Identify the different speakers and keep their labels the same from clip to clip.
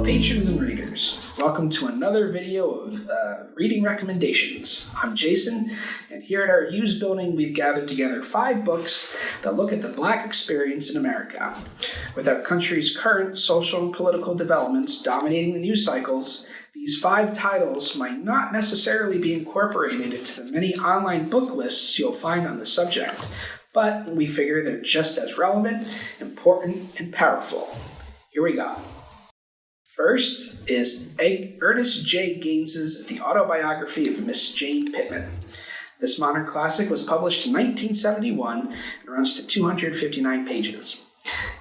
Speaker 1: patrons and readers, welcome to another video of reading recommendations. I'm Jason, and here at our used building we've gathered together 5 books that look at the Black experience in America. With our country's current social and political developments dominating the news cycles, these 5 titles might not necessarily be incorporated into the many online book lists you'll find on the subject, but we figure they're just as relevant, important, and powerful. Here we go. First is Ernest J. Gaines's The Autobiography of Miss Jane Pittman. This modern classic was published in 1971 and runs to 259 pages.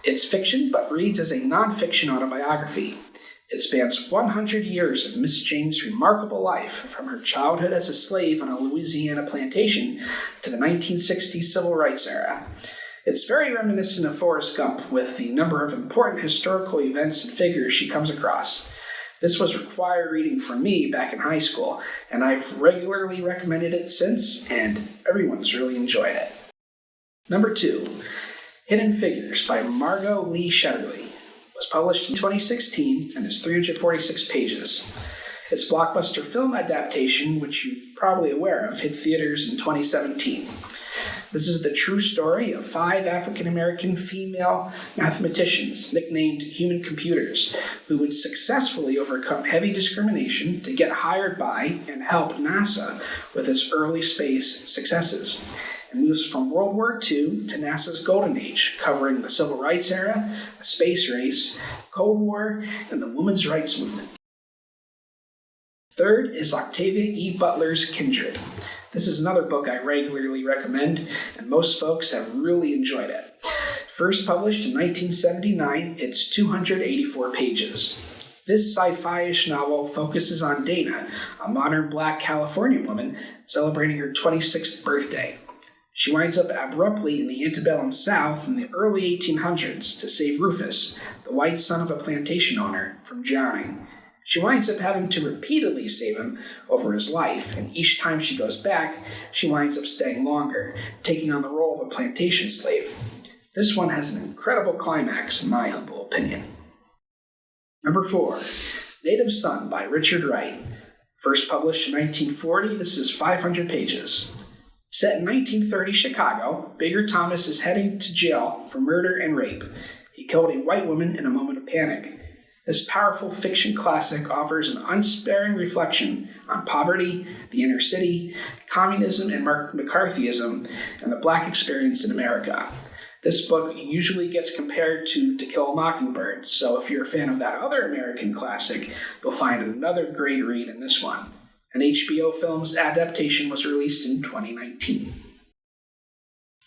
Speaker 1: It's fiction, but reads as a nonfiction autobiography. It spans 100 years of Miss Jane's remarkable life, from her childhood as a slave on a Louisiana plantation to the 1960s civil rights era. It's very reminiscent of Forrest Gump, with the number of important historical events and figures she comes across. This was required reading for me back in high school, and I've regularly recommended it since, and everyone's really enjoyed it. Number 2, Hidden Figures by Margot Lee Shetterly. It was published in 2016 and is 346 pages. Its blockbuster film adaptation, which you're probably aware of, hit theaters in 2017. This is the true story of 5 African-American female mathematicians, nicknamed human computers, who would successfully overcome heavy discrimination to get hired by and help NASA with its early space successes. It moves from World War II to NASA's Golden Age, covering the Civil Rights era, a space race, Cold War, and the women's rights movement. Third is Octavia E. Butler's Kindred. This is another book I regularly recommend, and most folks have really enjoyed it. First published in 1979, it's 284 pages. This sci-fi-ish novel focuses on Dana, a modern Black Californian woman celebrating her 26th birthday. She winds up abruptly in the antebellum South in the early 1800s to save Rufus, the white son of a plantation owner, from drowning. She winds up having to repeatedly save him over his life, and each time she goes back, she winds up staying longer, taking on the role of a plantation slave. This one has an incredible climax, in my humble opinion. Number 4, Native Son by Richard Wright. First published in 1940, this is 500 pages. Set in 1930 Chicago, Bigger Thomas is heading to jail for murder and rape. He killed a white woman in a moment of panic. This powerful fiction classic offers an unsparing reflection on poverty, the inner city, communism and McCarthyism, and the Black experience in America. This book usually gets compared to Kill a Mockingbird, so if you're a fan of that other American classic, you'll find another great read in this one. An HBO film's adaptation was released in 2019.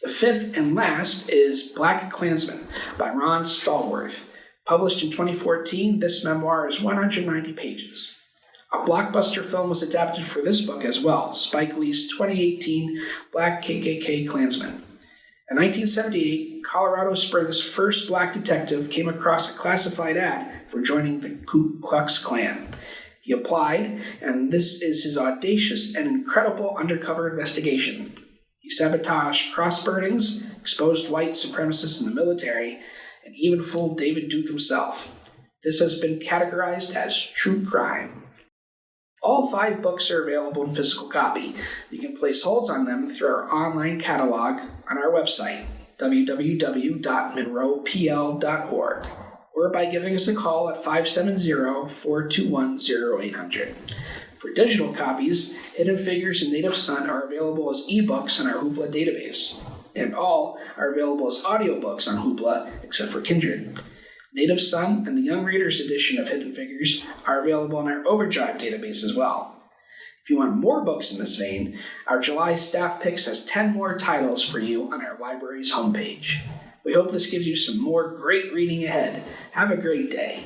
Speaker 1: The fifth and last is Black Klansmen by Ron Stallworth. Published in 2014, this memoir is 190 pages. A blockbuster film was adapted for this book as well, Spike Lee's 2018 Black KKK Klansman. In 1978, Colorado Springs' first Black detective came across a classified ad for joining the Ku Klux Klan. He applied, and this is his audacious and incredible undercover investigation. He sabotaged cross burnings, exposed white supremacists in the military, and even fooled David Duke himself. This has been categorized as true crime. All 5 books are available in physical copy. You can place holds on them through our online catalog on our website, www.monroepl.org, or by giving us a call at 570-421-0800. For digital copies, Hidden Figures and Native Son are available as ebooks in our Hoopla database, and all are available as audiobooks on Hoopla, except for Kindred. Native Son and the Young Readers edition of Hidden Figures are available in our Overdrive database as well. If you want more books in this vein, our July staff picks has 10 more titles for you on our library's homepage. We hope this gives you some more great reading ahead. Have a great day.